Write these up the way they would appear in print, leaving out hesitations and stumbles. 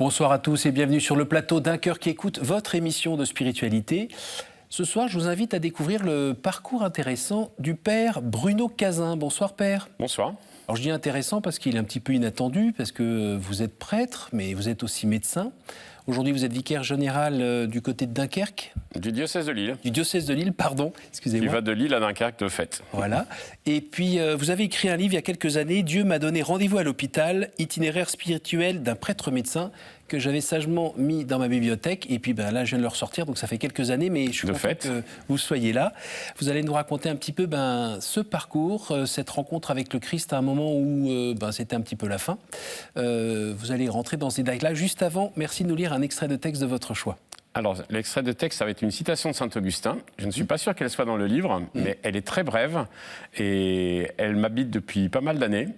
Bonsoir à tous et bienvenue sur le plateau d'Un cœur qui écoute, votre émission de spiritualité. Ce soir, je vous invite à découvrir le parcours intéressant du père Bruno Cazin. Bonsoir père. Bonsoir. Alors je dis intéressant parce qu'il est un petit peu inattendu, parce que vous êtes prêtre, mais vous êtes aussi médecin. Aujourd'hui, vous êtes vicaire général du côté de Dunkerque. Du diocèse de Lille. Du diocèse de Lille, pardon, excusez-moi. Il va de Lille à Dunkerque de fait. Voilà. Et puis, vous avez écrit un livre il y a quelques années, « Dieu m'a donné rendez-vous à l'hôpital, itinéraire spirituel d'un prêtre médecin », que j'avais sagement mis dans ma bibliothèque. Et puis là, je viens de le ressortir, donc ça fait quelques années, mais je suis content que vous soyez là. Vous allez nous raconter un petit peu ce parcours, cette rencontre avec le Christ à un moment où c'était un petit peu la fin. Vous allez rentrer dans ces détails-là. Juste avant, merci de nous lire un extrait de texte de votre choix. Alors, l'extrait de texte, ça va être une citation de Saint-Augustin. Je ne suis pas sûr qu'elle soit dans le livre, mais elle est très brève et elle m'habite depuis pas mal d'années.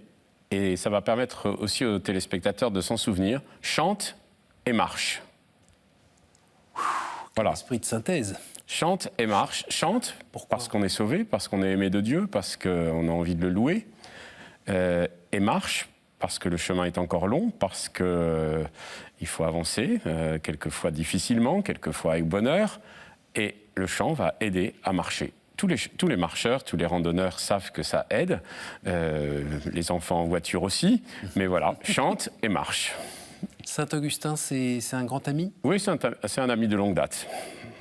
Et ça va permettre aussi aux téléspectateurs de s'en souvenir. Chante et marche. Voilà. Esprit de synthèse. Chante et marche. Chante parce qu'on est sauvé, parce qu'on est aimé de Dieu, parce qu'on a envie de le louer. Et marche parce que le chemin est encore long, parce qu'il faut avancer, quelquefois difficilement, quelquefois avec bonheur. Et le chant va aider à marcher. Tous les marcheurs, tous les randonneurs savent que ça aide. Les enfants en voiture aussi. Mais voilà, chante et marche. Saint-Augustin, c'est un grand ami ? Oui, c'est un ami de longue date.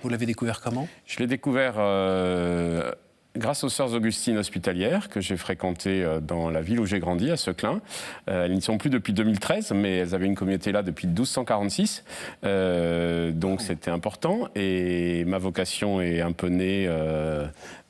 Vous l'avez découvert comment ? Je l'ai découvert grâce aux Sœurs Augustines hospitalières que j'ai fréquentées dans la ville où j'ai grandi, à Seclin. Elles n'y sont plus depuis 2013, mais elles avaient une communauté là depuis 1246. Donc c'était important. Et ma vocation est un peu née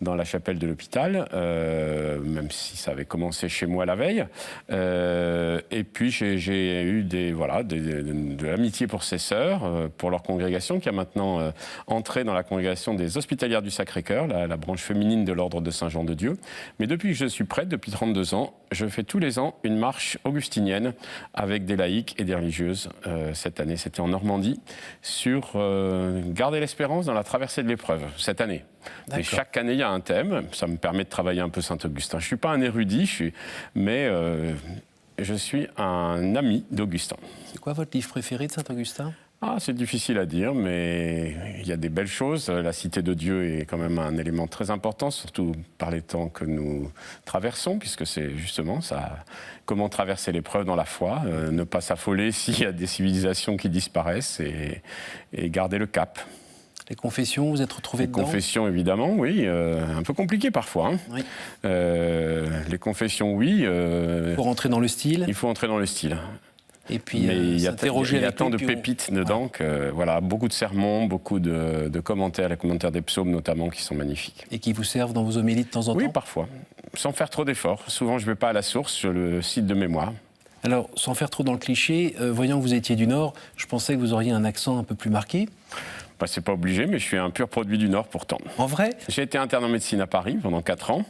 dans la chapelle de l'hôpital, même si ça avait commencé chez moi la veille. Et puis j'ai eu de l'amitié pour ces sœurs, pour leur congrégation, qui a maintenant entré dans la congrégation des Hospitalières du Sacré-Cœur, la branche féminine de l'ordre de Saint-Jean-de-Dieu. Mais depuis que je suis prêtre, depuis 32 ans, je fais tous les ans une marche augustinienne avec des laïcs et des religieuses. Cette année, c'était en Normandie, sur garder l'espérance dans la traversée de l'épreuve, cette année. Et chaque année, il y a un thème. Ça me permet de travailler un peu Saint-Augustin. Je ne suis pas un érudit, mais je suis un ami d'Augustin. C'est quoi votre livre préféré de Saint-Augustin ? C'est difficile à dire, mais il y a des belles choses. La cité de Dieu est quand même un élément très important, surtout par les temps que nous traversons, puisque c'est justement ça, comment traverser l'épreuve dans la foi, ne pas s'affoler s'il y a des civilisations qui disparaissent et garder le cap. Les confessions, vous êtes retrouvés dedans ? Les confessions, évidemment, oui. Un peu compliqué parfois. Hein. Oui. Les confessions, oui. Il faut rentrer dans le style. Il faut entrer dans le style. Et puis, mais il y a tant de puis pépites dedans que voilà, beaucoup de sermons, beaucoup de commentaires, les commentaires des psaumes notamment, qui sont magnifiques. Et qui vous servent dans vos homélies de temps en temps ? Oui, parfois. Sans faire trop d'efforts. Souvent, je ne vais pas à la source sur le site de mémoire. Alors, sans faire trop dans le cliché, voyant que vous étiez du Nord, je pensais que vous auriez un accent un peu plus marqué. C'est pas obligé, mais je suis un pur produit du Nord pourtant. En vrai ? J'ai été interne en médecine à Paris pendant 4 ans.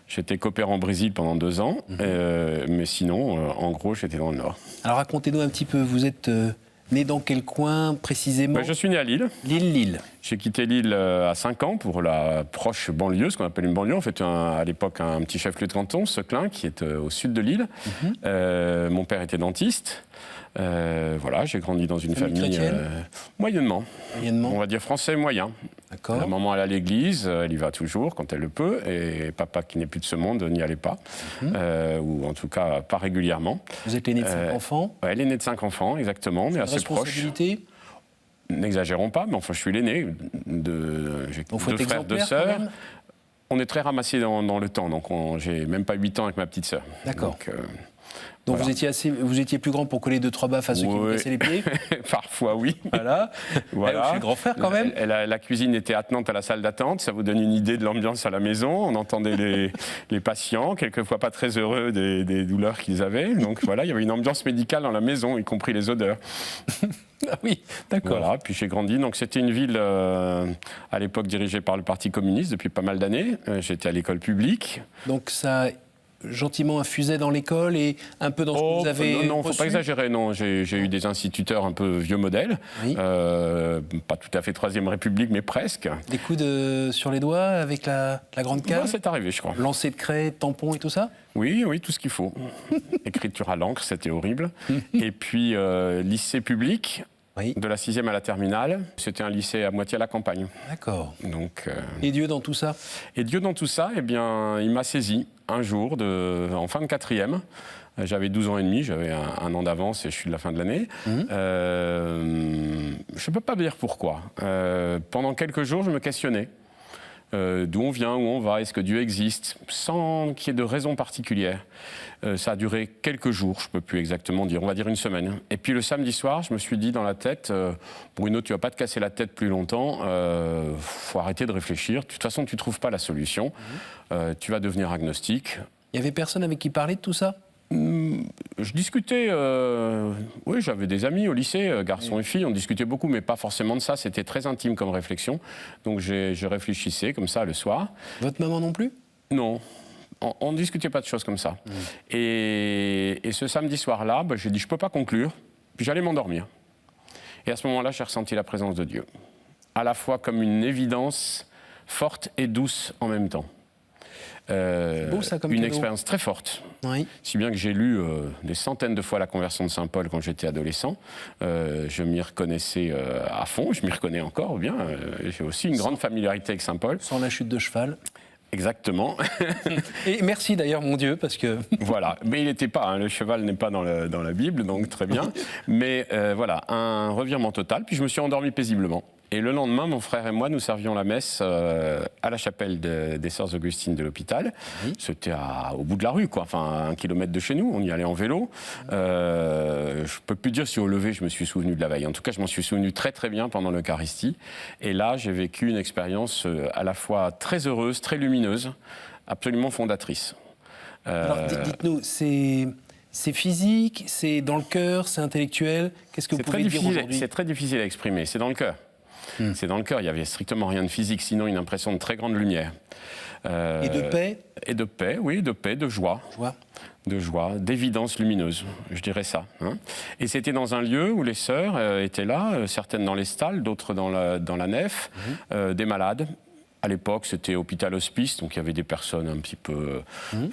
J'étais coopérant en Brésil pendant 2 ans. Mais sinon, en gros, j'étais dans le Nord. Alors racontez-nous un petit peu, vous êtes né dans quel coin précisément ? Je suis né à Lille. Lille. J'ai quitté Lille à 5 ans pour la proche banlieue, ce qu'on appelle une banlieue. En fait, à l'époque, un petit chef-lieu de canton, Seclin, qui est au sud de Lille. Mon père était dentiste. Voilà, j'ai grandi dans une famille moyennement. On va dire français moyen. D'accord. La maman, elle est à l'église, elle y va toujours quand elle le peut, et papa, qui n'est plus de ce monde, n'y allait pas, ou en tout cas pas régulièrement. Vous êtes l'aîné de 5 enfants ? Elle est née de 5 enfants, exactement, mais assez proche. Responsabilité ? N'exagérons pas, mais enfin, je suis l'aîné. J'ai 2 frères, 2 sœurs. On est très ramassés dans le temps, donc j'ai même pas 8 ans avec ma petite sœur. D'accord. Donc voilà. Vous étiez plus grand pour coller 2-3 baffes à ceux qui vous cassaient les pieds ? Parfois, oui. Voilà. Je suis grand frère quand même. La cuisine était attenante à la salle d'attente. Ça vous donne une idée de l'ambiance à la maison. On entendait les patients, quelquefois pas très heureux des douleurs qu'ils avaient. Donc voilà, il y avait une ambiance médicale dans la maison, y compris les odeurs. Ah oui, d'accord. Voilà, puis j'ai grandi. Donc c'était une ville à l'époque dirigée par le Parti communiste depuis pas mal d'années. J'étais à l'école publique. Donc ça... gentiment infusé dans l'école et un peu dans ce que vous avez Non, faut reçu? pas exagérer. Non, j'ai eu des instituteurs un peu vieux modèles, Oui. pas tout à fait Troisième République, mais presque. Des coups sur les doigts avec la grande Ouais, cave? c'est arrivé, je crois. Lancer de craie, tampon et tout ça? Oui, tout ce qu'il faut. Écriture à l'encre, c'était horrible. Et puis, lycée public, Oui. de la 6e à la terminale, c'était un lycée à moitié à la campagne. D'accord. Donc, Et Dieu dans tout ça? et Dieu dans tout ça, eh bien, il m'a saisi un jour, en fin de 4e. J'avais 12 ans et demi, j'avais un an d'avance et je suis de la fin de l'année. Je ne peux pas dire pourquoi. Pendant quelques jours, je me questionnais. D'où on vient, où on va, est-ce que Dieu existe, sans qu'il y ait de raison particulière. Ça a duré quelques jours, je ne peux plus exactement dire, on va dire une semaine. Et puis le samedi soir, je me suis dit dans la tête, Bruno, tu ne vas pas te casser la tête plus longtemps, faut arrêter de réfléchir, de toute façon tu ne trouves pas la solution, tu vas devenir agnostique. Il y avait personne avec qui parler de tout ça? Je discutais, oui, j'avais des amis au lycée, garçons et filles, on discutait beaucoup, mais pas forcément de ça, c'était très intime comme réflexion. Donc je réfléchissais comme ça le soir. Votre maman non plus? Non, on ne discutait pas de choses comme ça. Et ce samedi soir-là, j'ai dit, je ne peux pas conclure, puis j'allais m'endormir. Et à ce moment-là, j'ai ressenti la présence de Dieu, à la fois comme une évidence forte et douce en même temps. Beau, ça, comme une cadeau. expérience très forte. Oui. Si bien que j'ai lu des centaines de fois la conversion de Saint Paul quand j'étais adolescent. Je m'y reconnaissais à fond, je m'y reconnais encore bien. J'ai aussi une grande familiarité avec Saint Paul. Sans la chute de cheval. Exactement. Et merci d'ailleurs, mon Dieu, parce que... Voilà, mais il n'était pas, le cheval n'est pas dans la Bible, donc très bien. Mais voilà, un revirement total, puis je me suis endormi paisiblement. Et le lendemain, mon frère et moi, nous servions la messe à la chapelle des Sœurs Augustines de l'hôpital. Oui. C'était au bout de la rue, quoi, enfin 1 kilomètre de chez nous, on y allait en vélo. Je ne peux plus dire si au lever je me suis souvenu de la veille. En tout cas, je m'en suis souvenu très très bien pendant l'Eucharistie. Et là, j'ai vécu une expérience à la fois très heureuse, très lumineuse, absolument fondatrice. Alors, dites-nous, c'est physique, c'est dans le cœur, c'est intellectuel? Qu'est-ce que vous pouvez dire aujourd'hui? C'est très difficile à exprimer, c'est dans le cœur. C'est dans le cœur, il n'y avait strictement rien de physique, sinon une impression de très grande lumière. Et de paix? Et de paix, oui, de paix, de joie. De joie, d'évidence lumineuse, je dirais ça. Hein. Et c'était dans un lieu où les sœurs étaient là, certaines dans les stalles, d'autres dans la nef, des malades. À l'époque, c'était hôpital-hospice, donc il y avait des personnes un petit peu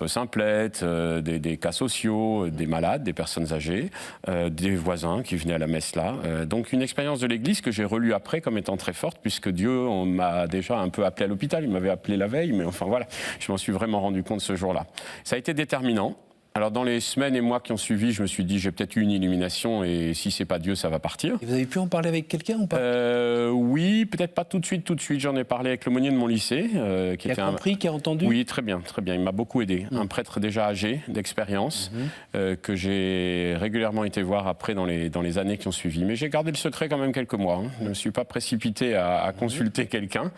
simplettes, des cas sociaux, des malades, des personnes âgées, des voisins qui venaient à la messe là. Donc une expérience de l'Église que j'ai relue après comme étant très forte, puisque Dieu on m'a déjà un peu appelé à l'hôpital, il m'avait appelé la veille, mais enfin voilà, je m'en suis vraiment rendu compte ce jour-là. Ça a été déterminant. Alors dans les semaines et mois qui ont suivi, je me suis dit j'ai peut-être eu une illumination et si c'est pas Dieu, ça va partir. Et vous avez pu en parler avec quelqu'un ou pas? Oui, peut-être pas tout de suite. J'en ai parlé avec l'aumônier de mon lycée. Qui a compris, qui a entendu? Oui, très bien. Il m'a beaucoup aidé. Un prêtre déjà âgé, d'expérience, que j'ai régulièrement été voir après dans les années qui ont suivi. Mais j'ai gardé le secret quand même quelques mois. Hein. Je ne me suis pas précipité à consulter quelqu'un.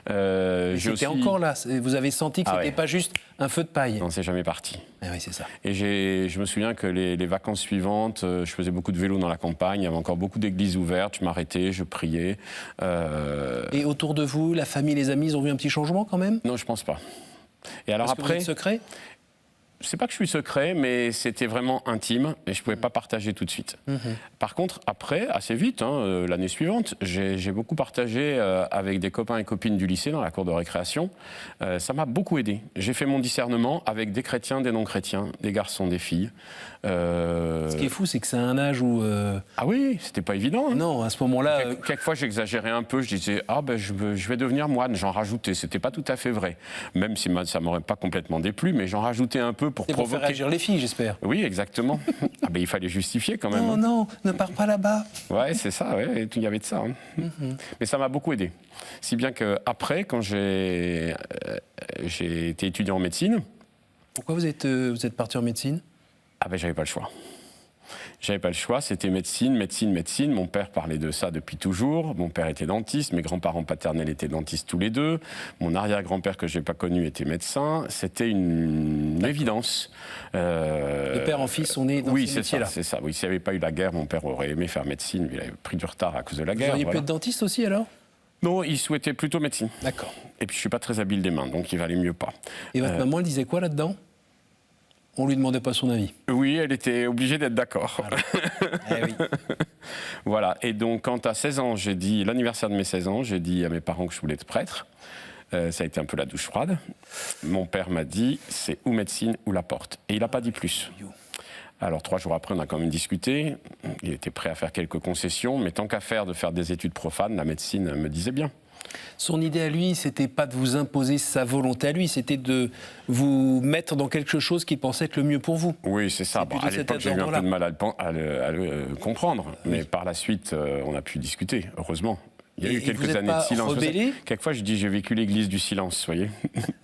C'était encore là. Vous avez senti que c'était pas juste un feu de paille? Non, c'est jamais parti. Ah oui, c'est ça. Et je me souviens que les vacances suivantes, je faisais beaucoup de vélo dans la campagne, il y avait encore beaucoup d'églises ouvertes, je m'arrêtais, je priais. Et autour de vous, la famille, les amis, ils ont vu un petit changement quand même? Non, je pense pas. Et alors Parce après, que vous êtes secret? C'est pas que je suis secret, mais c'était vraiment intime et je pouvais pas partager tout de suite. Par contre, après, assez vite, l'année suivante, j'ai beaucoup partagé avec des copains et copines du lycée dans la cour de récréation. Ça m'a beaucoup aidé. J'ai fait mon discernement avec des chrétiens, des non-chrétiens, des garçons, des filles. Ce qui est fou, c'est que c'est un âge où... Ah oui, c'était pas évident. Hein. Non, à ce moment-là... Quelquefois, j'exagérais un peu. Je disais, je vais devenir moine. J'en rajoutais. C'était pas tout à fait vrai. Même si ça m'aurait pas complètement déplu, mais j'en rajoutais un peu pour provoquer... faire réagir les filles, j'espère. Oui, exactement. Il fallait justifier quand même. Non, non, ne pars pas là-bas. Ouais, c'est ça. Ouais. Il y avait de ça. Hein. Mais ça m'a beaucoup aidé. Si bien qu'après, quand j'ai été étudiant en médecine... Pourquoi vous êtes parti en médecine? J'avais pas le choix. J'avais pas le choix, c'était médecine. Mon père parlait de ça depuis toujours. Mon père était dentiste, mes grands-parents paternels étaient dentistes tous les deux. Mon arrière-grand-père que j'ai pas connu était médecin. C'était une évidence. De père en fils, on est dans ce métier-là. Oui, c'est ça. Oui, s'il n'y avait pas eu la guerre, mon père aurait aimé faire médecine. Il avait pris du retard à cause de la guerre. Vous auriez pu être dentiste aussi alors? Non, il souhaitait plutôt médecine. D'accord. Et puis je suis pas très habile des mains, donc il valait mieux pas. Et votre maman, elle disait quoi là-dedans? on ne lui demandait pas son avis. Oui, elle était obligée d'être d'accord. Voilà. Eh oui. Voilà, et donc quand à 16 ans, l'anniversaire de mes 16 ans, j'ai dit à mes parents que je voulais être prêtre. Ça a été un peu la douche froide. Mon père m'a dit, c'est ou médecine ou la porte. Et il n'a pas dit plus. Alors 3 jours après, on a quand même discuté. Il était prêt à faire quelques concessions, mais tant qu'à faire de faire des études profanes, la médecine me disait bien. Son idée à lui, c'était pas de vous imposer sa volonté à lui, c'était de vous mettre dans quelque chose qu'il pensait être le mieux pour vous. Oui, c'est ça. Bon, à l'époque, j'ai eu un peu de mal à le comprendre. Mais par la suite, on a pu discuter, heureusement. Il y a eu quelques années de silence. Rebellé ? Quelquefois, je dis, j'ai vécu l'église du silence, vous voyez.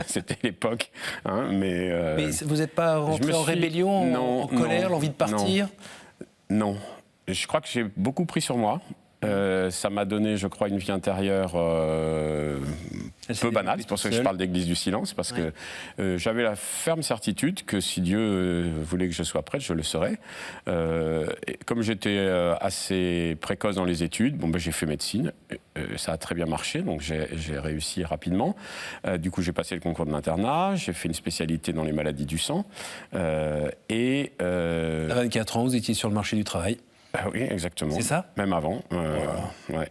C'était l'époque. Hein, mais vous n'êtes pas rentré en rébellion, en colère, l'envie de partir ? Non. Je crois que j'ai beaucoup pris sur moi. Ça m'a donné, je crois, une vie intérieure peu banale. C'est pour ça que je parle d'église du silence, parce que j'avais la ferme certitude que si Dieu voulait que je sois prêtre, je le serais. Et comme j'étais assez précoce dans les études, j'ai fait médecine. Ça a très bien marché, donc j'ai réussi rapidement. Du coup, j'ai passé le concours de l'internat, j'ai fait une spécialité dans les maladies du sang. À 24 ans, vous étiez sur le marché du travail. Ah oui, exactement. C'est ça ? Même avant. Ouais.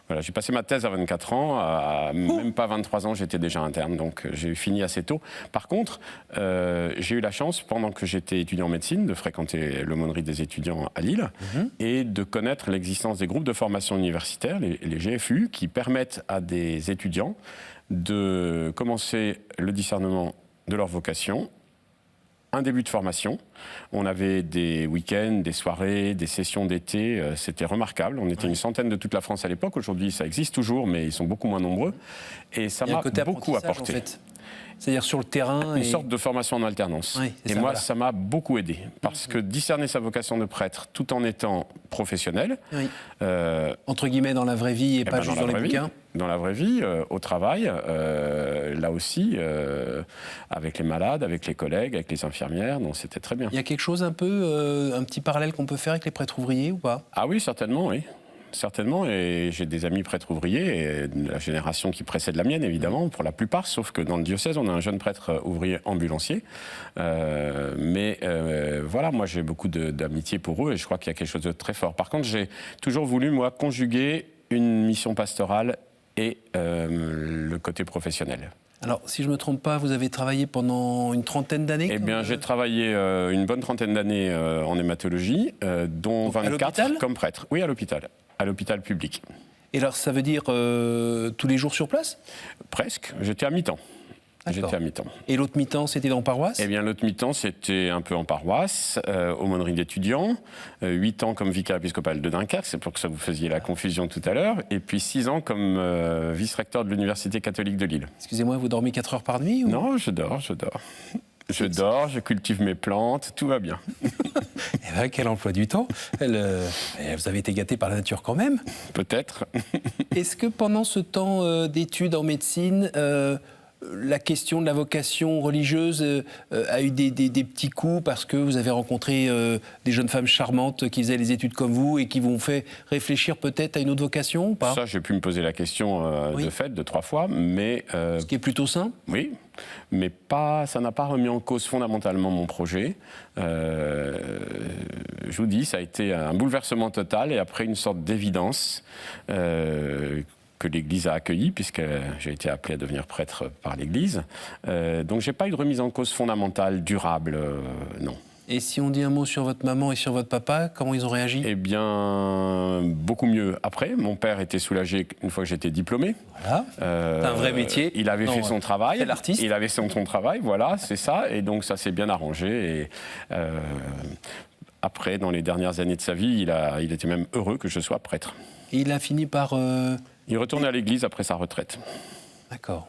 Voilà, j'ai passé ma thèse à 24 ans, même pas 23 ans, j'étais déjà interne, donc j'ai fini assez tôt. Par contre, j'ai eu la chance, pendant que j'étais étudiant en médecine, de fréquenter l'aumônerie des étudiants à Lille et de connaître l'existence des groupes de formation universitaire, les GFU, qui permettent à des étudiants de commencer le discernement de leur vocation. Un début de formation. On avait des week-ends, des soirées, des sessions d'été. C'était remarquable. On était une centaine de toute la France à l'époque. Aujourd'hui, ça existe toujours, mais ils sont beaucoup moins nombreux. Et ça m'a beaucoup apporté. En fait. C'est-à-dire sur le terrain. Une sorte de formation en alternance. Oui, et moi, ça m'a beaucoup aidé. Parce que discerner sa vocation de prêtre tout en étant professionnel. Oui. Entre guillemets, dans la vraie vie et pas juste dans les bouquins. Dans la vraie vie, au travail, là aussi, avec les malades, avec les collègues, avec les infirmières, donc c'était très bien. Il y a quelque chose un petit parallèle qu'on peut faire avec les prêtres ouvriers ou pas ? Ah oui, certainement, oui. Certainement, et j'ai des amis prêtres ouvriers, et de la génération qui précède la mienne, évidemment, pour la plupart, sauf que dans le diocèse, on a un jeune prêtre ouvrier ambulancier. Voilà, moi j'ai beaucoup d'amitié pour eux, et je crois qu'il y a quelque chose de très fort. Par contre, j'ai toujours voulu, moi, conjuguer une mission pastorale et le côté professionnel. Alors, si je ne me trompe pas, vous avez travaillé pendant une trentaine d'années ? Eh bien, j'ai travaillé une bonne trentaine d'années en hématologie, dont donc 24 comme prêtre. Oui, à l'hôpital public. Et alors, ça veut dire tous les jours sur place ? Presque. J'étais à mi-temps. J'étais à mi-temps. Et l'autre mi-temps, c'était dans paroisse ? Eh bien, l'autre mi-temps, c'était un peu en paroisse, aumônerie d'étudiants, 8 ans comme vicaire épiscopal de Dunkerque, c'est pour que ça vous faisiez la confusion tout à l'heure, et puis 6 ans comme vice-recteur de l'Université catholique de Lille. Excusez-moi, vous dormez 4 heures par nuit ou... Non, je dors. Je cultive mes plantes, tout va bien. Eh bien, quel emploi du temps. Vous avez été gâté par la nature quand même. Peut-être. Est-ce que pendant ce temps d'études en médecine, la question de la vocation religieuse a eu des petits coups parce que vous avez rencontré des jeunes femmes charmantes qui faisaient les études comme vous et qui vous ont fait réfléchir peut-être à une autre vocation ou pas ? Ça, j'ai pu me poser la question de fait 2-3 fois, mais... Ce qui est plutôt sain ? Oui, mais ça n'a pas remis en cause fondamentalement mon projet. Je vous dis, ça a été un bouleversement total et après une sorte d'évidence que l'Église a accueilli, puisque j'ai été appelé à devenir prêtre par l'Église. Donc, je n'ai pas eu de remise en cause fondamentale, durable, non. Et si on dit un mot sur votre maman et sur votre papa, comment ils ont réagi ? Eh bien, beaucoup mieux après. Mon père était soulagé une fois que j'étais diplômé. Voilà, c'est un vrai métier. Il avait fait son travail. C'est l'artiste. Il avait fait son travail, voilà, c'est ça. Et donc, ça s'est bien arrangé. Et après, dans les dernières années de sa vie, il était même heureux que je sois prêtre. Et il a fini par... Il retournait à l'église après sa retraite. D'accord.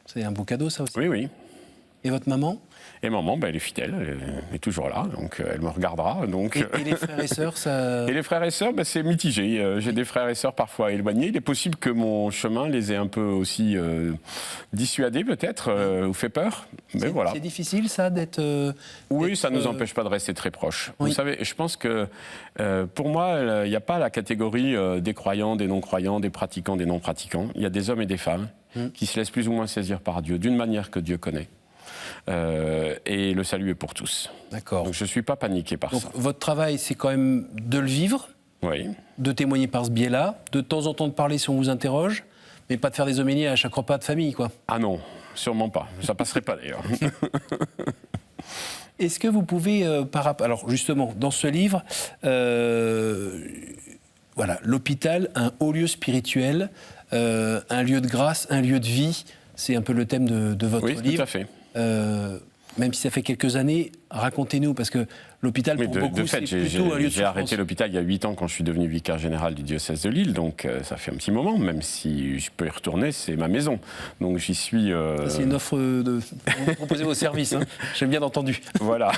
C'est un beau cadeau, ça aussi. Oui, oui. Et votre maman ? Et maman, elle est fidèle, elle est toujours là, donc elle me regardera. Donc... Et les frères et sœurs, ça... Et les frères et sœurs, c'est mitigé. J'ai des frères et sœurs parfois éloignés. Il est possible que mon chemin les ait un peu aussi dissuadés, peut-être, ou fait peur. Mais voilà. C'est difficile, ça, d'être... Oui, ça ne nous empêche pas de rester très proches. Oui. Vous savez, je pense que pour moi, il n'y a pas la catégorie des croyants, des non-croyants, des pratiquants, des non-pratiquants. Il y a des hommes et des femmes qui se laissent plus ou moins saisir par Dieu, d'une manière que Dieu connaît. et le salut est pour tous. D'accord. Donc je ne suis pas paniqué par Donc ça. votre travail, c'est quand même de le vivre, Oui. de témoigner par ce biais-là, de temps en temps de parler si on vous interroge, mais pas de faire des homélies à chaque repas de famille, quoi. Ah non, sûrement pas. Ça passerait pas d'ailleurs. Est-ce que vous pouvez, alors justement, dans ce livre, voilà, l'hôpital, un haut lieu spirituel, un lieu de grâce, un lieu de vie, c'est un peu le thème de votre livre. Oui, tout à fait. Même si ça fait quelques années, racontez-nous, parce que l'hôpital, pour beaucoup, c'est plutôt un lieu de j'ai arrêté l'hôpital il y a 8 ans quand je suis devenu vicaire général du diocèse de Lille, donc ça fait un petit moment, même si je peux y retourner, c'est ma maison. Donc j'y suis... Ça, c'est une offre de... Vous proposez vos services, hein. J'ai bien entendu. Voilà.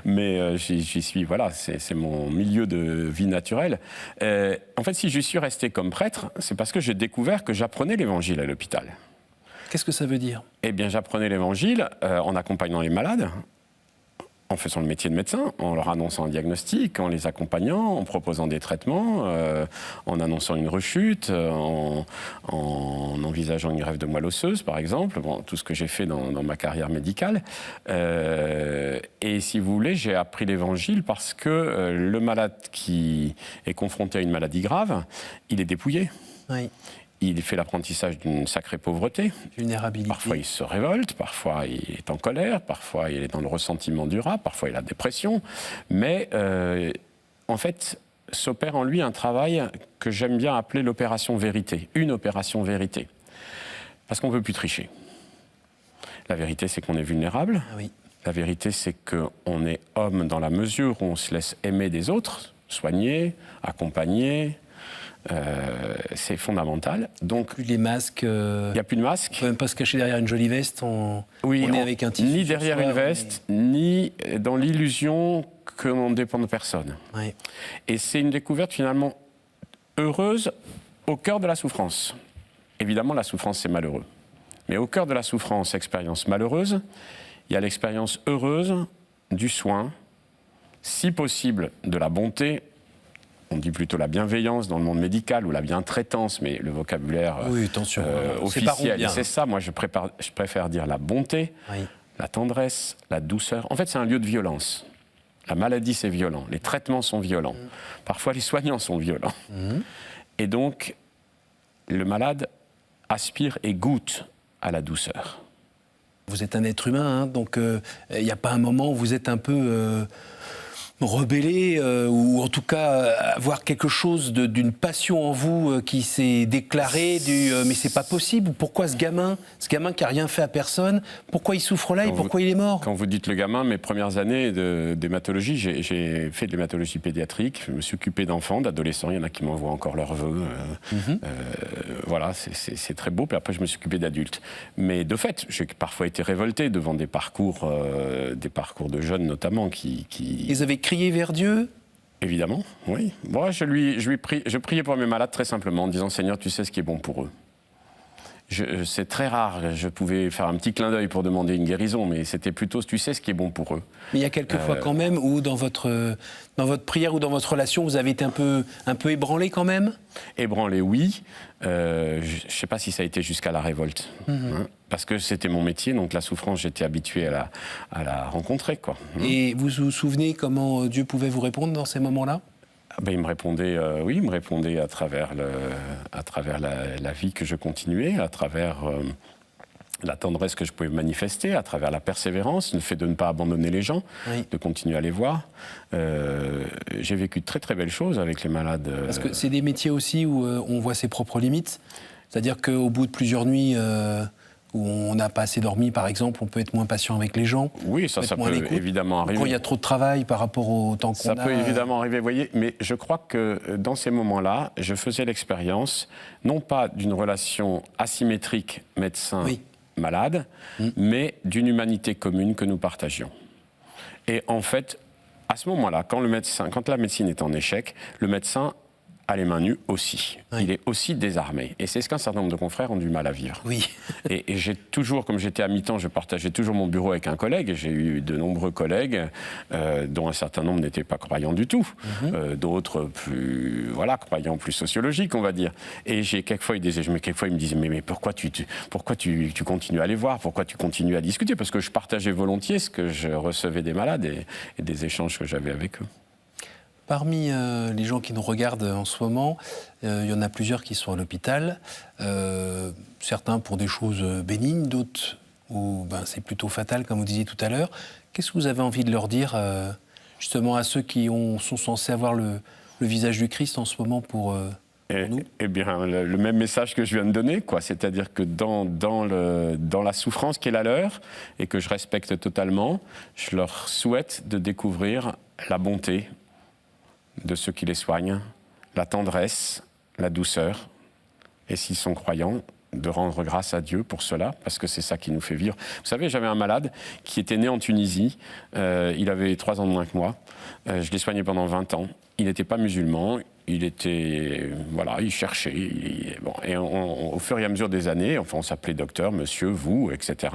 Mais j'y suis, voilà, c'est mon milieu de vie naturelle. En fait, si je suis resté comme prêtre, c'est parce que j'ai découvert que j'apprenais l'évangile à l'hôpital. Qu'est-ce que ça veut dire ? Eh bien, j'apprenais l'évangile en accompagnant les malades, en faisant le métier de médecin, en leur annonçant un diagnostic, en les accompagnant, en proposant des traitements, en annonçant une rechute, en envisageant une greffe de moelle osseuse, par exemple, bon, tout ce que j'ai fait dans ma carrière médicale. Et si vous voulez, j'ai appris l'évangile parce que le malade qui est confronté à une maladie grave, il est dépouillé. Oui. Il fait l'apprentissage d'une sacrée pauvreté. Vulnérabilité. Parfois, il se révolte, parfois, il est en colère, parfois, il est dans le ressentiment durable, parfois, il a la dépression. Mais, en fait, s'opère en lui un travail que j'aime bien appeler l'opération vérité. Une opération vérité. Parce qu'on ne peut plus tricher. La vérité, c'est qu'on est vulnérable. Ah oui. La vérité, c'est qu'on est homme dans la mesure où on se laisse aimer des autres, soigner, accompagner. C'est fondamental. Donc, Plus les masques. il n'y a plus de masque. On ne peut même pas se cacher derrière une jolie veste. On est avec un tissu. Ni derrière une veste, ni dans l'illusion que l'on ne dépend de personne. Oui. Et c'est une découverte finalement heureuse au cœur de la souffrance. Évidemment, la souffrance, c'est malheureux. Mais au cœur de la souffrance, expérience malheureuse, il y a l'expérience heureuse du soin, si possible de la bonté. On dit plutôt la bienveillance dans le monde médical ou la bientraitance, mais le vocabulaire officiel, c'est ça. Moi, je préfère dire la bonté, oui. La tendresse, la douceur. En fait, c'est un lieu de violence. La maladie, c'est violent. Les traitements sont violents. Parfois, les soignants sont violents. Et donc, le malade aspire et goûte à la douceur. Vous êtes un être humain, hein, donc il n'y a pas un moment où vous êtes un peu... rebellé, ou en tout cas avoir quelque chose d'une passion en vous qui s'est déclarée, mais c'est pas possible, pourquoi ce gamin qui a rien fait à personne, pourquoi il souffre là et pourquoi il est mort ? Quand vous dites le gamin, mes premières années d'hématologie, j'ai fait de l'hématologie pédiatrique, je me suis occupé d'enfants, d'adolescents, il y en a qui m'envoient encore leurs vœux, voilà, c'est très beau, puis après je me suis occupé d'adultes. Mais de fait, j'ai parfois été révolté devant des parcours de jeunes notamment qui... Ils avaient crié vers Dieu ? Évidemment, oui. Moi, je priais pour mes malades très simplement en disant « Seigneur, tu sais ce qui est bon pour eux ». C'est très rare, je pouvais faire un petit clin d'œil pour demander une guérison, mais c'était plutôt « tu sais ce qui est bon pour eux ». Mais il y a quelques fois quand même où dans votre prière ou dans votre relation, vous avez été un peu ébranlé quand même ? Ébranlé, oui. Je ne sais pas si ça a été jusqu'à la révolte. Hein, parce que c'était mon métier, donc la souffrance, j'étais habitué à la rencontrer, quoi. Et vous vous souvenez comment Dieu pouvait vous répondre dans ces moments-là ? Ben, il me répondait, oui, il me répondait à travers la vie que je continuais, à travers la tendresse que je pouvais manifester, à travers la persévérance, le fait de ne pas abandonner les gens, oui. De continuer à les voir. J'ai vécu de très très belles choses avec les malades. Parce que c'est des métiers aussi où on voit ses propres limites. C'est-à-dire qu'au bout de plusieurs nuits où on n'a pas assez dormi, par exemple, on peut être moins patient avec les gens. Oui, ça peut évidemment arriver. Quand il y a trop de travail par rapport au temps qu'on a... Ça peut évidemment arriver, vous voyez, mais je crois que dans ces moments-là, je faisais l'expérience, non pas d'une relation asymétrique médecin-malade, mais d'une humanité commune que nous partagions. Et en fait, à ce moment-là, quand la médecine est en échec, le médecin a les mains nues aussi. Oui. Il est aussi désarmé. Et c'est ce qu'un certain nombre de confrères ont du mal à vivre. Oui. Et j'ai toujours, comme j'étais à mi-temps, je partageais toujours mon bureau avec un collègue. J'ai eu de nombreux collègues, dont un certain nombre n'étaient pas croyants du tout. D'autres plus, croyants plus sociologiques, on va dire. Et quelquefois, ils me disaient, mais pourquoi tu continues à aller voir? Pourquoi tu continues à discuter? Parce que je partageais volontiers ce que je recevais des malades et des échanges que j'avais avec eux. Parmi les gens qui nous regardent en ce moment, il y en a plusieurs qui sont à l'hôpital. Certains pour des choses bénignes, d'autres où c'est plutôt fatal, comme vous disiez tout à l'heure. Qu'est-ce que vous avez envie de leur dire, justement, à ceux qui sont censés avoir le visage du Christ en ce moment pour nous? Eh bien, le même message que je viens de donner, quoi. C'est-à-dire que dans la souffrance qui est la leur, et que je respecte totalement, je leur souhaite de découvrir la bonté de ceux qui les soignent, la tendresse, la douceur, et s'ils sont croyants, de rendre grâce à Dieu pour cela, parce que c'est ça qui nous fait vivre. Vous savez, j'avais un malade qui était né en Tunisie, il avait 3 ans de moins que moi, je l'ai soigné pendant 20 ans, il n'était pas musulman, il cherchait, et au fur et à mesure des années, on s'appelait docteur, monsieur, vous, etc.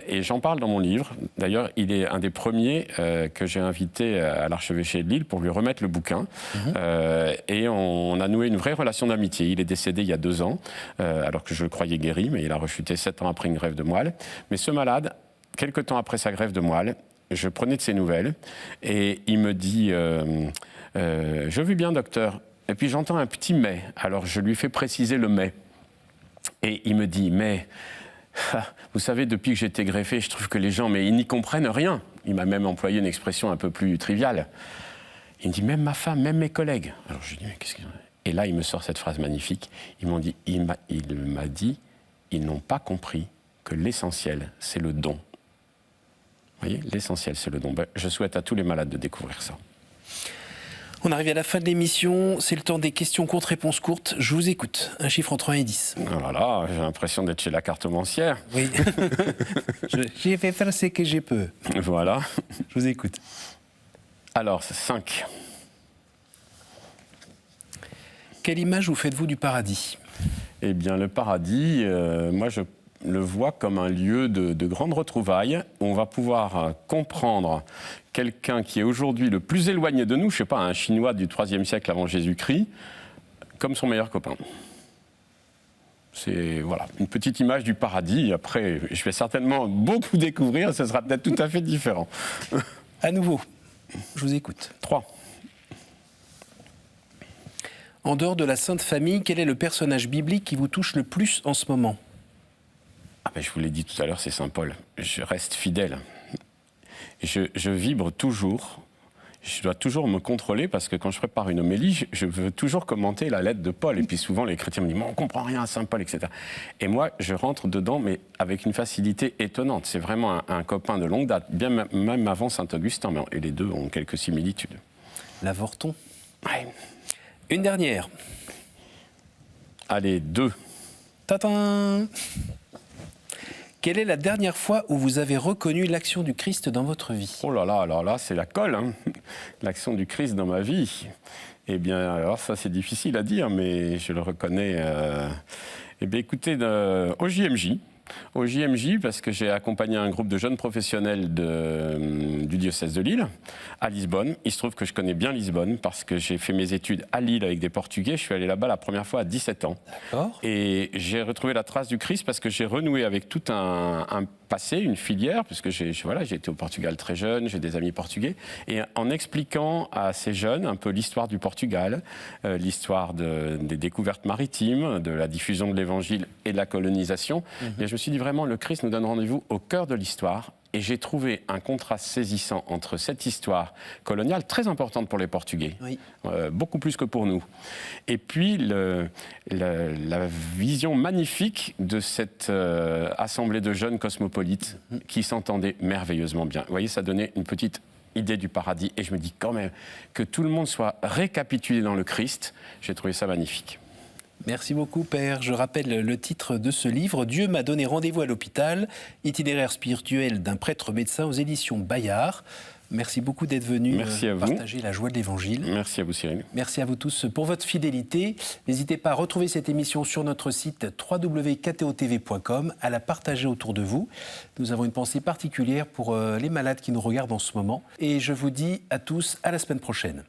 Et j'en parle dans mon livre. D'ailleurs, il est un des premiers que j'ai invité à l'archevêché de Lille pour lui remettre le bouquin. Et on a noué une vraie relation d'amitié. Il est décédé il y a 2 ans, alors que je le croyais guéri, mais il a rechuté 7 ans après une greffe de moelle. Mais ce malade, quelque temps après sa greffe de moelle, je prenais de ses nouvelles et il me dit je vais bien, docteur. Et puis j'entends un petit mais. Alors je lui fais préciser le mais. Et il me dit mais vous savez, depuis que j'ai été greffé, je trouve que les gens, mais ils n'y comprennent rien. Il m'a même employé une expression un peu plus triviale. Il me dit même ma femme, même mes collègues. Alors je lui dis mais qu'est-ce qu'il y a ? Et là il me sort cette phrase magnifique. Il m'a dit ils n'ont pas compris que l'essentiel c'est le don. Vous voyez, l'essentiel, c'est le don. Je souhaite à tous les malades de découvrir ça. On arrive à la fin de l'émission. C'est le temps des questions courtes, réponses courtes. Je vous écoute. Un chiffre entre 1 et 10. Voilà, j'ai l'impression d'être chez la cartomancière. Oui. J'ai fait faire ce que je peux. Voilà. Je vous écoute. Alors, 5. Quelle image vous faites-vous du paradis ? Eh bien, le paradis, moi, je le vois comme un lieu de grandes retrouvailles où on va pouvoir comprendre quelqu'un qui est aujourd'hui le plus éloigné de nous, je ne sais pas, un Chinois du IIIe siècle avant Jésus-Christ, comme son meilleur copain. C'est une petite image du paradis. Après, je vais certainement beaucoup découvrir, ce sera peut-être tout à fait différent. À nouveau, je vous écoute. 3. En dehors de la Sainte Famille, quel est le personnage biblique qui vous touche le plus en ce moment ? Je vous l'ai dit tout à l'heure, c'est Saint Paul. Je reste fidèle. Je vibre toujours. Je dois toujours me contrôler parce que quand je prépare une homélie, je veux toujours commenter la lettre de Paul. Et puis souvent, les chrétiens me disent « on ne comprend rien à Saint Paul, etc. » Et moi, je rentre dedans, mais avec une facilité étonnante. C'est vraiment un copain de longue date, bien même avant Saint-Augustin. Et les deux ont quelques similitudes. L'avorton. Ouais. Une dernière. Allez, 2. Tatin. Quelle est la dernière fois où vous avez reconnu l'action du Christ dans votre vie ? Oh là là, alors là, c'est la colle, hein. L'action du Christ dans ma vie. Eh bien, alors ça, c'est difficile à dire, mais je le reconnais. Eh bien, écoutez, au JMJ. Au JMJ, parce que j'ai accompagné un groupe de jeunes professionnels du diocèse de Lille, à Lisbonne. Il se trouve que je connais bien Lisbonne, parce que j'ai fait mes études à Lille avec des Portugais. Je suis allé là-bas la première fois à 17 ans. D'accord. Et j'ai retrouvé la trace du Christ, parce que j'ai renoué avec tout un passé, une filière, puisque j'ai été au Portugal très jeune, j'ai des amis portugais. Et en expliquant à ces jeunes un peu l'histoire du Portugal, l'histoire des découvertes maritimes, de la diffusion de l'Évangile et de la colonisation, et je me suis dit vraiment, le Christ nous donne rendez-vous au cœur de l'histoire. Et j'ai trouvé un contraste saisissant entre cette histoire coloniale, très importante pour les Portugais, Oui. Beaucoup plus que pour nous, et puis la vision magnifique de cette assemblée de jeunes cosmopolites qui s'entendaient merveilleusement bien. Vous voyez, ça donnait une petite idée du paradis. Et je me dis quand même que tout le monde soit récapitulé dans le Christ, j'ai trouvé ça magnifique. Merci beaucoup, Père. Je rappelle le titre de ce livre, « Dieu m'a donné rendez-vous à l'hôpital, itinéraire spirituel d'un prêtre médecin aux éditions Bayard ». Merci beaucoup d'être venu partager la joie de l'Évangile. Merci à vous, Cyril. Merci à vous tous pour votre fidélité. N'hésitez pas à retrouver cette émission sur notre site www.ktotv.com, à la partager autour de vous. Nous avons une pensée particulière pour les malades qui nous regardent en ce moment. Et je vous dis à tous à la semaine prochaine.